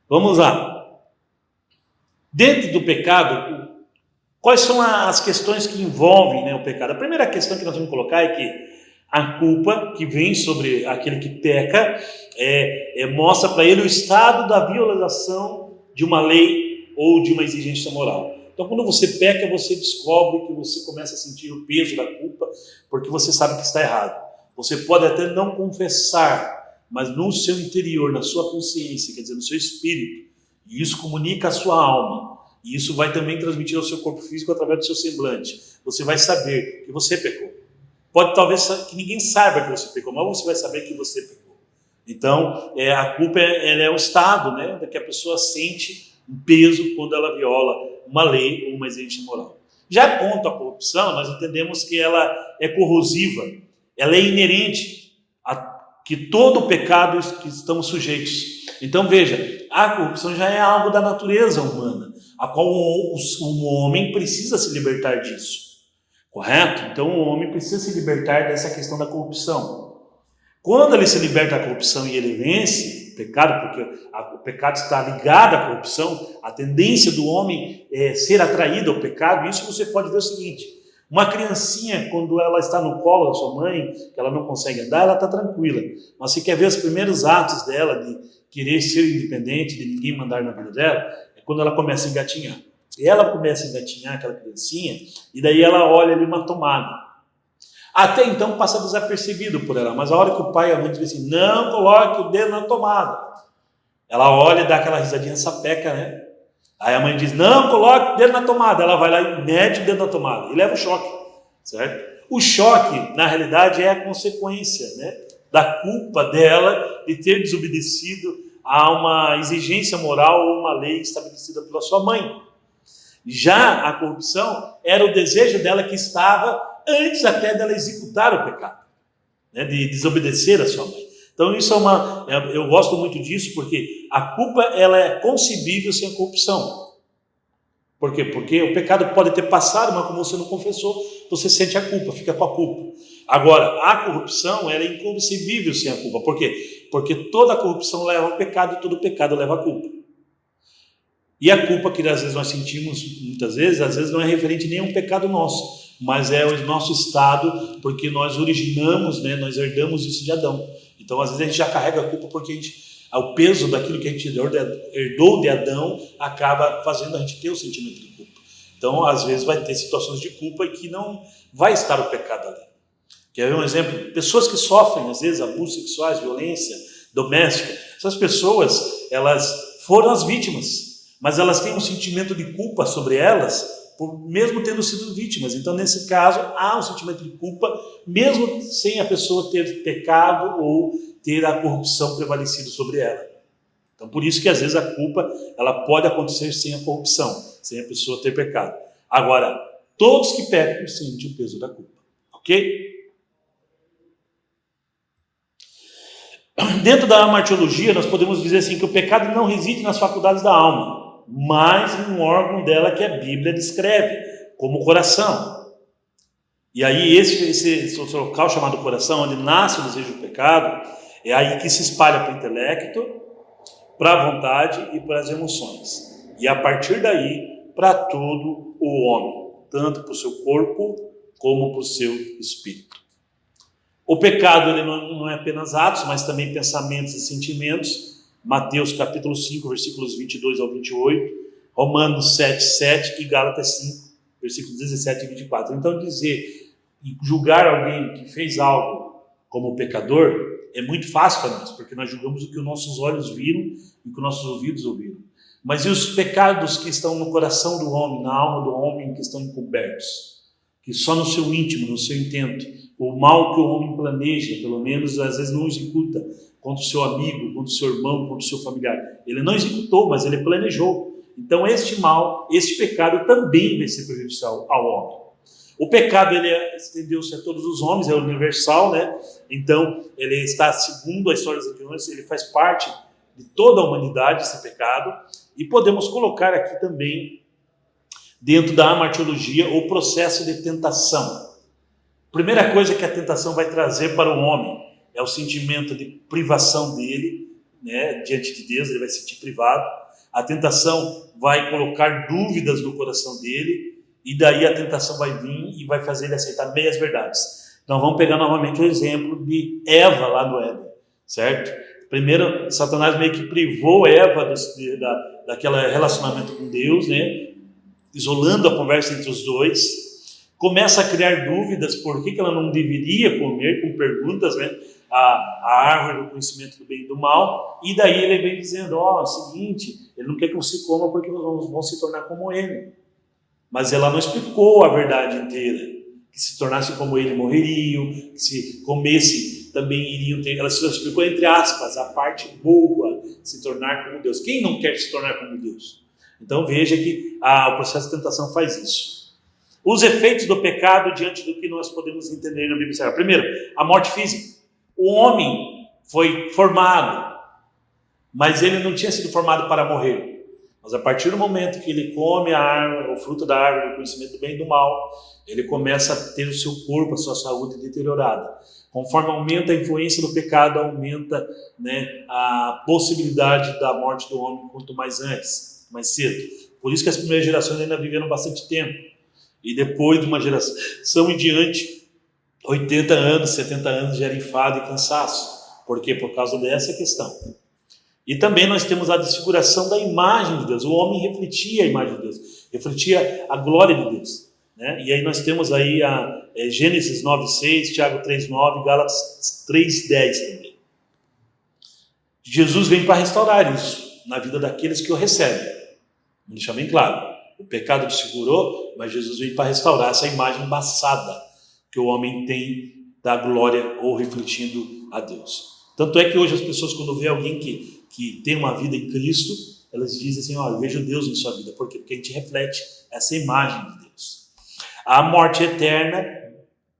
Vamos lá. Dentro do pecado, quais são as questões que envolvem, o pecado? A primeira questão que nós vamos colocar é que a culpa que vem sobre aquele que peca mostra para ele o estado da violação de uma lei ou de uma exigência moral. Então, quando você peca, você descobre que você começa a sentir o peso da culpa, porque você sabe que está errado. Você pode até não confessar, mas no seu interior, na sua consciência, quer dizer, no seu espírito, e isso comunica a sua alma, e isso vai também transmitir ao seu corpo físico através do seu semblante. Você vai saber que você pecou. Pode talvez que ninguém saiba que você pecou, mas você vai saber que você pecou. Então, a culpa é o estado, que a pessoa sente um peso quando ela viola uma lei ou uma exigência moral. Já quanto à corrupção, nós entendemos que ela é corrosiva, ela é inerente a que todo o pecado que estamos sujeitos. Então veja, a corrupção já é algo da natureza humana, a qual o homem precisa se libertar disso, correto? Então o homem precisa se libertar dessa questão da corrupção. Quando ele se liberta da corrupção e ele vence o pecado, porque o pecado está ligado à corrupção, a tendência do homem é ser atraído ao pecado. Isso você pode ver o seguinte: uma criancinha, quando ela está no colo da sua mãe, que ela não consegue andar, ela está tranquila. Mas você quer ver os primeiros atos dela de querer ser independente, de ninguém mandar na vida dela, é quando ela começa a engatinhar. E ela começa a engatinhar, aquela criancinha, e daí ela olha ali uma tomada. Até então passa desapercebido por ela, mas a hora que o pai e a mãe dizem assim, não coloque o dedo na tomada, ela olha e dá aquela risadinha sapeca, Aí a mãe diz, não coloque o dedo na tomada, ela vai lá e mete o dedo na tomada, e leva o choque, certo? O choque, na realidade, é a consequência, da culpa dela de ter desobedecido a uma exigência moral ou uma lei estabelecida pela sua mãe. Já a corrupção era o desejo dela que estava antes até dela executar o pecado, de desobedecer a sua mãe. Então isso eu gosto muito disso, porque a culpa ela é concebível sem a corrupção. Por quê? Porque o pecado pode ter passado, mas como você não confessou, você sente a culpa, fica com a culpa. Agora, a corrupção ela é inconcebível sem a culpa. Por quê? Porque toda a corrupção leva ao pecado e todo pecado leva à culpa. E a culpa que às vezes nós sentimos, muitas vezes, às vezes não é referente nem a um pecado nosso, mas é o nosso estado, porque nós originamos, nós herdamos isso de Adão. Então, às vezes a gente já carrega a culpa porque o peso daquilo que a gente herdou de Adão acaba fazendo a gente ter o sentimento de culpa. Então, às vezes vai ter situações de culpa e que não vai estar o pecado ali. Quer ver um exemplo? Pessoas que sofrem, às vezes, abusos sexuais, violência doméstica, essas pessoas, elas foram as vítimas, mas elas têm um sentimento de culpa sobre elas, mesmo tendo sido vítimas. Então, nesse caso, há um sentimento de culpa, mesmo sem a pessoa ter pecado ou ter a corrupção prevalecido sobre ela. Então, por isso que às vezes a culpa ela pode acontecer sem a corrupção, sem a pessoa ter pecado. Agora, todos que pecam sentem o peso da culpa. Ok? Dentro da martiologia, nós podemos dizer assim que o pecado não reside nas faculdades da alma, mas em um órgão dela que a Bíblia descreve, como o coração. E aí esse local chamado coração, onde nasce o desejo do pecado, é aí que se espalha para o intelecto, para a vontade e para as emoções. E a partir daí, para todo o homem, tanto para o seu corpo como para o seu espírito. O pecado ele não é apenas atos, mas também pensamentos e sentimentos. Mateus capítulo 5, versículos 22 ao 28, Romanos 7, 7 e Gálatas 5, versículos 17 e 24. Então dizer e julgar alguém que fez algo como pecador é muito fácil para nós, porque nós julgamos o que os nossos olhos viram e o que os nossos ouvidos ouviram. Mas e os pecados que estão no coração do homem, na alma do homem, que estão encobertos? Que só no seu íntimo, no seu intento, o mal que o homem planeja, pelo menos às vezes não executa contra o seu amigo, contra o seu irmão, contra o seu familiar. Ele não executou, mas ele planejou. Então este mal, este pecado também vai ser prejudicial ao homem. O pecado, ele estendeu-se a todos os homens, é universal, né? Então ele está, segundo a história dos anjos, ele faz parte de toda a humanidade, esse pecado, e podemos colocar aqui também, dentro da amartiologia, o processo de tentação. Primeira coisa que a tentação vai trazer para o homem é o sentimento de privação dele, né, diante de Deus, ele vai se sentir privado. A tentação vai colocar dúvidas no coração dele, e daí a tentação vai vir e vai fazer ele aceitar meias verdades. Então vamos pegar novamente o exemplo de Eva lá no Éden, certo? Primeiro, Satanás meio que privou Eva daquele relacionamento com Deus, né? Isolando a conversa entre os dois. Começa a criar dúvidas por que ela não deveria comer, com perguntas, né? A árvore do conhecimento do bem e do mal. E daí ele vem dizendo, é o seguinte, ele não quer que você coma porque vão se tornar como ele. Mas ela não explicou a verdade inteira. Que se tornassem como ele morreriam, que se comesse também iriam ter. Ela só explicou entre aspas a parte boa, se tornar como Deus. Quem não quer se tornar como Deus? Então veja que o processo de tentação faz isso. Os efeitos do pecado diante do que nós podemos entender na Bíblia Sagrada. Primeiro, a morte física. O homem foi formado, mas ele não tinha sido formado para morrer. Mas a partir do momento que ele come o fruto da árvore do conhecimento do bem e do mal, ele começa a ter o seu corpo, a sua saúde deteriorada. Conforme aumenta a influência do pecado, aumenta, né, a possibilidade da morte do homem quanto mais antes, mais cedo. Por isso que as primeiras gerações ainda viveram bastante tempo. E depois de uma geração em diante, 80 anos, 70 anos gera enfado e cansaço. Por quê? Por causa dessa questão. E também nós temos a desfiguração da imagem de Deus. O homem refletia a imagem de Deus, refletia a glória de Deus, né? E aí nós temos aí Gênesis 9:6, Tiago 3:9, Gálatas 3:10 também. Jesus vem para restaurar isso na vida daqueles que o recebem. Vamos deixar bem claro. O pecado desfigurou, mas Jesus veio para restaurar essa imagem embaçada que o homem tem da glória ou refletindo a Deus. Tanto é que hoje as pessoas, quando vê alguém que tem uma vida em Cristo, elas dizem assim, eu vejo Deus em sua vida. Por quê? Porque a gente reflete essa imagem de Deus. A morte eterna,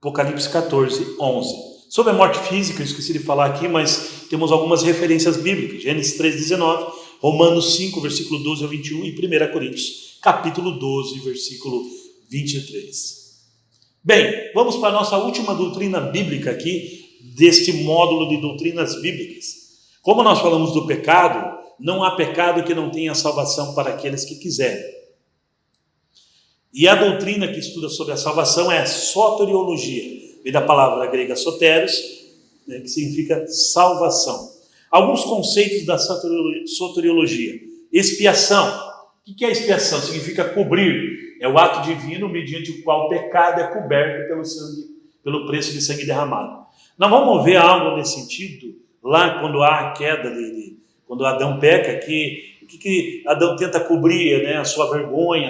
Apocalipse 14:11. Sobre a morte física, eu esqueci de falar aqui, mas temos algumas referências bíblicas. Gênesis 3:19, Romanos 5, versículo 12 ao 21 e 1 Coríntios, capítulo 12, versículo 23. Bem, vamos para a nossa última doutrina bíblica aqui, deste módulo de doutrinas bíblicas. Como nós falamos do pecado, não há pecado que não tenha salvação para aqueles que quiserem. E a doutrina que estuda sobre a salvação é a soteriologia, vem da palavra grega soteros, né, que significa salvação. Alguns conceitos da soteriologia. Expiação. O que é expiação? Significa cobrir. É o ato divino mediante o qual o pecado é coberto pelo sangue, pelo preço de sangue derramado. Nós vamos ver algo nesse sentido lá quando há a queda dele, quando Adão peca, o que Adão tenta cobrir, né, a sua vergonha,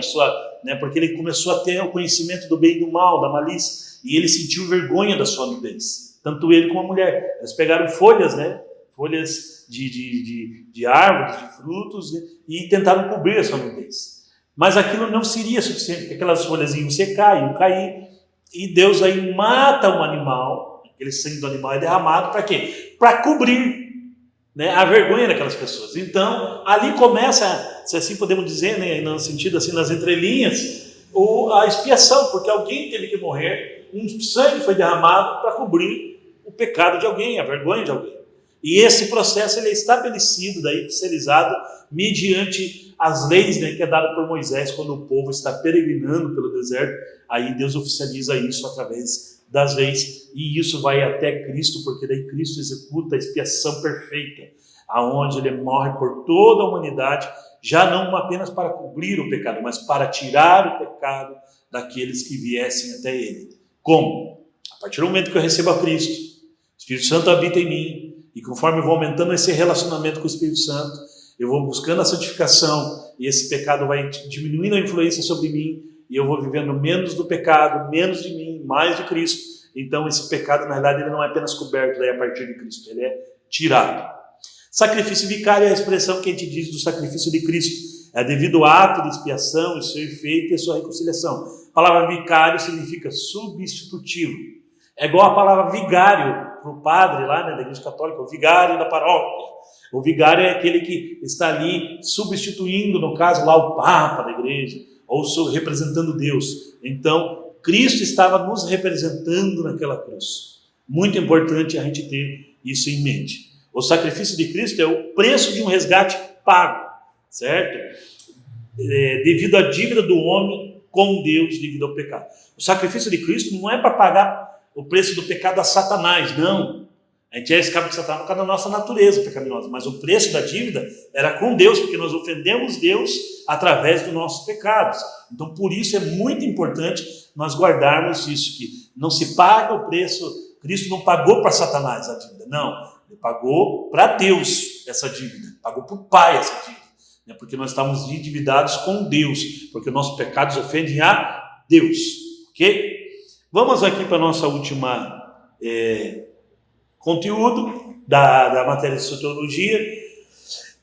porque ele começou a ter o conhecimento do bem e do mal, da malícia, e ele sentiu vergonha da sua nudez, tanto ele como a mulher. Eles pegaram folhas, né, folhas de árvores, de frutos, né, e tentaram cobrir a sua nudez. Mas aquilo não seria suficiente, porque aquelas folhas iam secar, iam cair, e Deus aí mata um animal, aquele sangue do animal é derramado, para quê? Para cobrir, né, a vergonha daquelas pessoas. Então, ali começa, se assim podemos dizer, né, no sentido assim, nas entrelinhas, a expiação, porque alguém teve que morrer, um sangue foi derramado para cobrir o pecado de alguém, a vergonha de alguém. E esse processo ele é estabelecido, daí oficializado, mediante as leis, né, que é dado por Moisés quando o povo está peregrinando pelo deserto. Aí Deus oficializa isso através das leis, e isso vai até Cristo, porque daí Cristo executa a expiação perfeita, aonde ele morre por toda a humanidade, já não apenas para cobrir o pecado, mas para tirar o pecado daqueles que viessem até ele. Como? A partir do momento que eu recebo a Cristo, o Espírito Santo habita em mim, E conforme eu vou aumentando esse relacionamento com o Espírito Santo, eu vou buscando a santificação, e esse pecado vai diminuindo a influência sobre mim, e eu vou vivendo menos do pecado, menos de mim, mais de Cristo. Então esse pecado, na verdade, ele não é apenas coberto daí a partir de Cristo, ele é tirado. Sacrifício vicário é a expressão que a gente diz do sacrifício de Cristo. É devido ao ato de expiação, o seu efeito e a sua reconciliação. A palavra vicário significa substitutivo. É igual a palavra vigário para o padre lá, né, da Igreja Católica, o vigário da paróquia. O vigário é aquele que está ali substituindo, no caso lá, o Papa da igreja, ou representando Deus. Então, Cristo estava nos representando naquela cruz. Muito importante a gente ter isso em mente. O sacrifício de Cristo é o preço de um resgate pago, certo? Devido à dívida do homem com Deus, devido ao pecado. O sacrifício de Cristo não é para pagar o preço do pecado a Satanás, não. A gente é escravo de Satanás por causa da nossa natureza pecaminosa, mas o preço da dívida era com Deus, porque nós ofendemos Deus através dos nossos pecados. Então, por isso é muito importante nós guardarmos isso, que não se paga o preço. Cristo não pagou para Satanás a dívida, não. Ele pagou para Deus essa dívida, pagou para o Pai essa dívida, né? Porque nós estamos endividados com Deus, porque nossos pecados ofendem a Deus, ok? Vamos aqui para a nossa última conteúdo da matéria de soteriologia.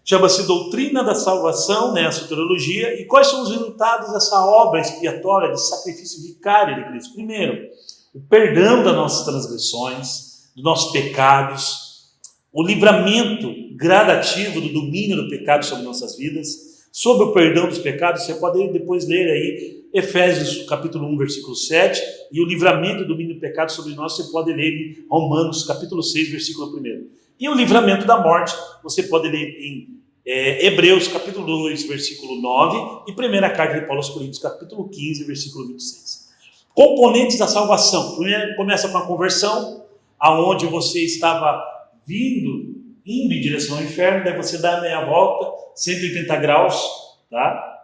Chama-se Doutrina da Salvação, né, a soteriologia. E quais são os resultados dessa obra expiatória de sacrifício vicário de Cristo? Primeiro, o perdão das nossas transgressões, dos nossos pecados, o livramento gradativo do domínio do pecado sobre nossas vidas. Sobre o perdão dos pecados, você pode depois ler aí Efésios capítulo 1, versículo 7, e o livramento do domínio do pecado sobre nós, você pode ler em Romanos capítulo 6, versículo 1. E o livramento da morte, você pode ler em Hebreus capítulo 2, versículo 9, e primeira carta de Paulo aos Coríntios, capítulo 15, versículo 26. Componentes da salvação. Primeiro começa com a conversão, aonde você estava indo em direção ao inferno, daí você dá a meia volta, 180 graus, tá?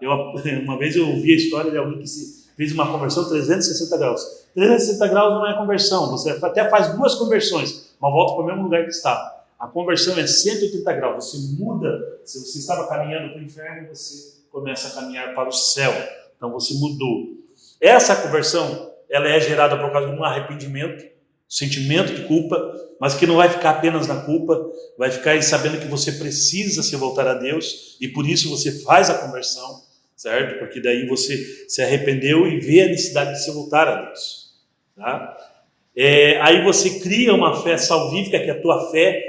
Uma vez eu ouvi a história de alguém que fez uma conversão 360 graus. 360 graus não é conversão, você até faz duas conversões, uma volta para o mesmo lugar que estava. A conversão é 180 graus, você muda, se você estava caminhando para o inferno, você começa a caminhar para o céu. Então você mudou. Essa conversão, ela é gerada por causa de um arrependimento, sentimento de culpa, mas que não vai ficar apenas na culpa, vai ficar aí sabendo que você precisa se voltar a Deus, e por isso você faz a conversão, certo? Porque daí você se arrependeu e vê a necessidade de se voltar a Deus, tá? Aí você cria uma fé salvífica, que é a tua fé,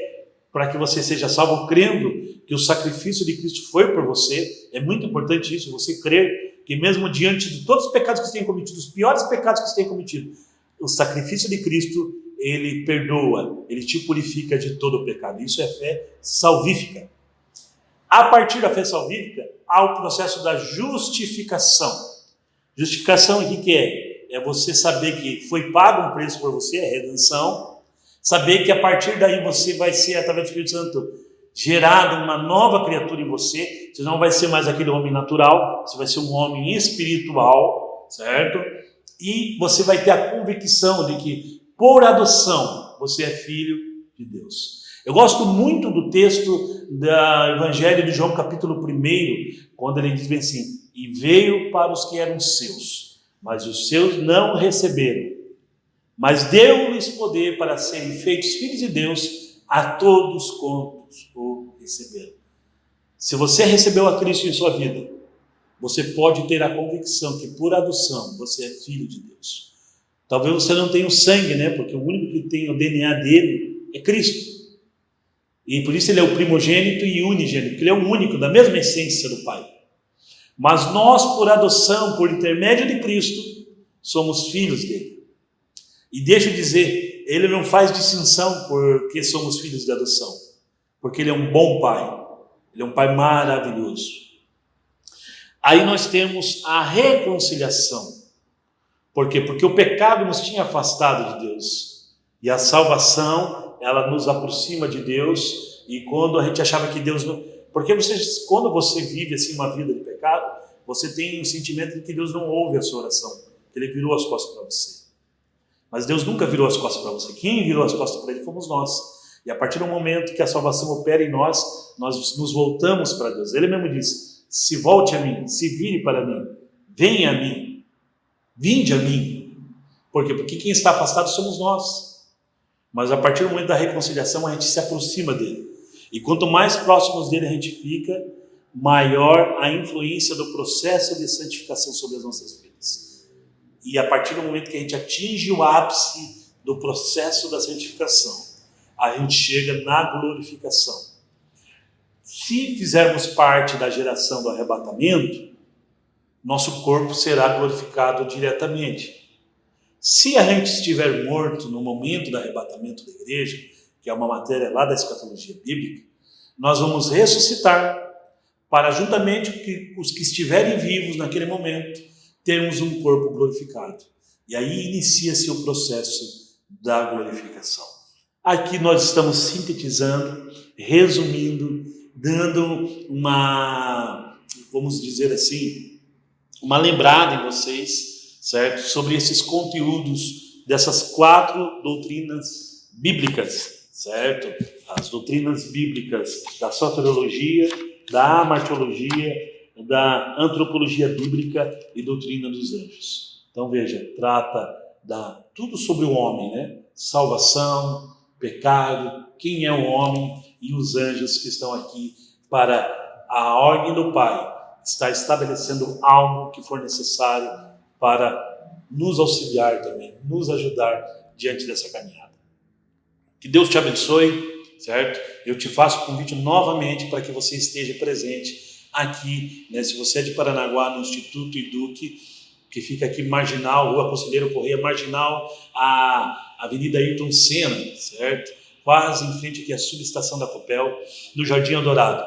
para que você seja salvo crendo que o sacrifício de Cristo foi por você. É muito importante isso, você crer que mesmo diante de todos os pecados que você tem cometido, os piores pecados que você tem cometido, o sacrifício de Cristo, ele perdoa, ele te purifica de todo o pecado. Isso é fé salvífica. A partir da fé salvífica, há o processo da justificação. Justificação, o que é? É você saber que foi pago um preço por você, a redenção. Saber que a partir daí você vai ser, através do Espírito Santo, gerado uma nova criatura em você. Você não vai ser mais aquele homem natural, você vai ser um homem espiritual, certo? E você vai ter a convicção de que, por adoção, você é filho de Deus. Eu gosto muito do texto do Evangelho de João, capítulo 1, quando ele diz bem assim: e veio para os que eram seus, mas os seus não receberam. Mas deu-lhes poder para serem feitos filhos de Deus a todos quantos o receberam. Se você recebeu a Cristo em sua vida, você pode ter a convicção que por adoção você é filho de Deus. Talvez você não tenha o sangue, né? Porque o único que tem o DNA dele é Cristo. E por isso ele é o primogênito e unigênito, porque ele é o único, da mesma essência do Pai. Mas nós, por adoção, por intermédio de Cristo, somos filhos dele. E deixa eu dizer, ele não faz distinção porque somos filhos de adoção, porque ele é um bom Pai, ele é um Pai maravilhoso. Aí nós temos a reconciliação. Por quê? Porque o pecado nos tinha afastado de Deus. E a salvação, ela nos aproxima de Deus. E quando a gente achava que Deus não... Porque quando você vive assim uma vida de pecado, você tem um sentimento de que Deus não ouve a sua oração, que Ele virou as costas para você. Mas Deus nunca virou as costas para você. Quem virou as costas para Ele fomos nós. E a partir do momento que a salvação opera em nós, nós nos voltamos para Deus. Ele mesmo diz: se volte a mim, se vire para mim, venha a mim, vinde a mim. Por quê? Porque quem está afastado somos nós. Mas a partir do momento da reconciliação, a gente se aproxima dele. E quanto mais próximos dele a gente fica, maior a influência do processo de santificação sobre as nossas vidas. E a partir do momento que a gente atinge o ápice do processo da santificação, a gente chega na glorificação. Se fizermos parte da geração do arrebatamento, nosso corpo será glorificado diretamente. Se a gente estiver morto no momento do arrebatamento da igreja, que é uma matéria lá da escatologia bíblica, nós vamos ressuscitar para, juntamente com os que estiverem vivos naquele momento, termos um corpo glorificado. E aí inicia-se o processo da glorificação. Aqui nós estamos sintetizando, resumindo, dando uma, vamos dizer assim, uma lembrada em vocês, certo? Sobre esses conteúdos dessas 4 doutrinas bíblicas, certo? As doutrinas bíblicas da soteriologia, da martiologia, da antropologia bíblica e doutrina dos anjos. Então veja, trata tudo sobre o homem, né? Salvação, pecado, quem é o homem e os anjos que estão aqui para a ordem do Pai. Está estabelecendo algo que for necessário para nos auxiliar também, nos ajudar diante dessa caminhada. Que Deus te abençoe, certo? Eu te faço o convite novamente para que você esteja presente aqui, né? Se você é de Paranaguá, no Instituto Eduque, que fica aqui Marginal, Rua Conselheiro Correia, Marginal, a Avenida Ayrton Senna, certo? Quase em frente aqui à subestação da Copel, no Jardim Eldorado.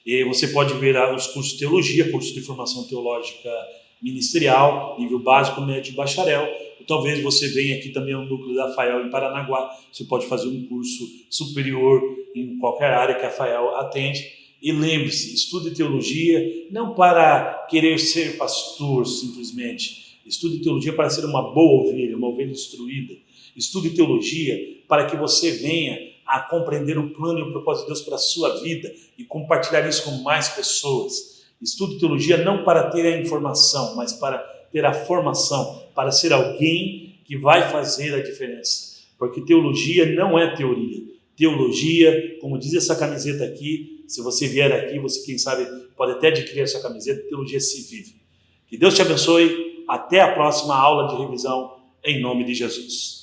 E você pode ver os cursos de teologia, curso de formação teológica ministerial, nível básico, médio e bacharel. Ou talvez você venha aqui também ao núcleo da FAEL em Paranaguá, você pode fazer um curso superior em qualquer área que a FAEL atende. E lembre-se, estude teologia não para querer ser pastor simplesmente. Estude teologia para ser uma boa ovelha, uma ovelha instruída. Estude teologia para que você venha a compreender o plano e o propósito de Deus para a sua vida e compartilhar isso com mais pessoas. Estude teologia não para ter a informação, mas para ter a formação, para ser alguém que vai fazer a diferença. Porque teologia não é teoria. Teologia, como diz essa camiseta aqui, se você vier aqui, você, quem sabe, pode até adquirir essa camiseta, teologia se vive. Que Deus te abençoe. Até a próxima aula de revisão, em nome de Jesus.